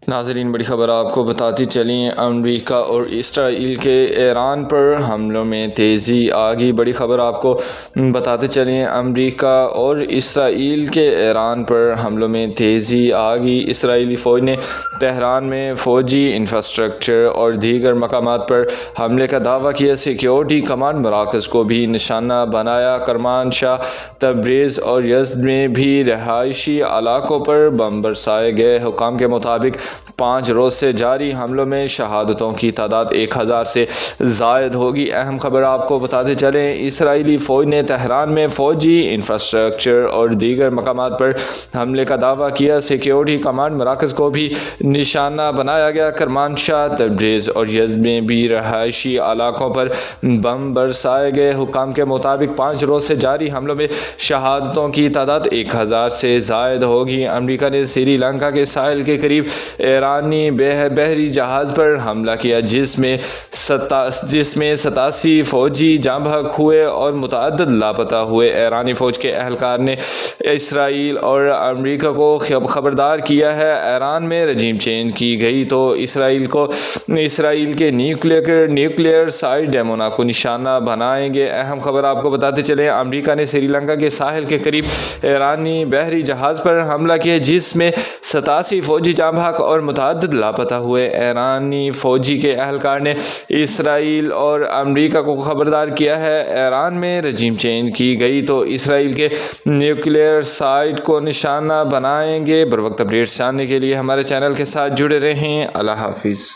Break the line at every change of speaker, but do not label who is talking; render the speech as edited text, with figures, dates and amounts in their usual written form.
ناظرین، بڑی خبر آپ کو بتاتی چلیں، امریکہ اور اسرائیل کے ایران پر حملوں میں تیزی آ گئی۔ بڑی خبر آپ کو بتاتے چلیں، امریکہ اور اسرائیل کے ایران پر حملوں میں تیزی آ گئی۔ اسرائیلی فوج نے تہران میں فوجی انفراسٹرکچر اور دیگر مقامات پر حملے کا دعویٰ کیا۔ سیکیورٹی کمانڈ مراکز کو بھی نشانہ بنایا۔ کرمانشاہ، تبریز اور یزد میں بھی رہائشی علاقوں پر بم برسائے گئے۔ حکام کے مطابق 5 روز سے جاری حملوں میں شہادتوں کی تعداد 1000 سے زائد ہوگی۔ اہم خبر آپ کو بتاتے چلیں، اسرائیلی فوج نے تہران میں فوجی انفراسٹرکچر اور دیگر مقامات پر حملے کا دعویٰ کیا۔ سیکیورٹی کمانڈ مراکز کو بھی نشانہ بنایا گیا۔ کرمانشاہ، تبریز اور یزد میں بھی رہائشی علاقوں پر بم برسائے گئے۔ حکام کے مطابق 5 روز سے جاری حملوں میں شہادتوں کی تعداد 1000 سے زائد ہوگی۔ امریکہ نے سری لنکا کے ساحل کے قریب ایرانی بحری جہاز پر حملہ کیا، جس میں 87 فوجی جاں بحق ہوئے اور متعدد لاپتہ ہوئے۔ ایرانی فوج کے اہلکار نے اسرائیل اور امریکہ کو خبردار کیا ہے، ایران میں رجیم چینج کی گئی تو اسرائیل کے نیوکلیئر سائٹ ڈیمونا کو نشانہ بنائیں گے۔ اہم خبر آپ کو بتاتے چلیں، امریکہ نے سری لنکا کے ساحل کے قریب ایرانی بحری جہاز پر حملہ کیا، جس میں 87 فوجی جاں بحق اور متعدد لاپتہ ہوئے۔ ایرانی فوجی کے اہلکار نے اسرائیل اور امریکہ کو خبردار کیا ہے، ایران میں رجیم چینج کی گئی تو اسرائیل کے نیوکلیئر سائٹ کو نشانہ بنائیں گے۔ بروقت اپڈیٹس جاننے کے لیے ہمارے چینل کے ساتھ جڑے رہیں۔ اللہ حافظ۔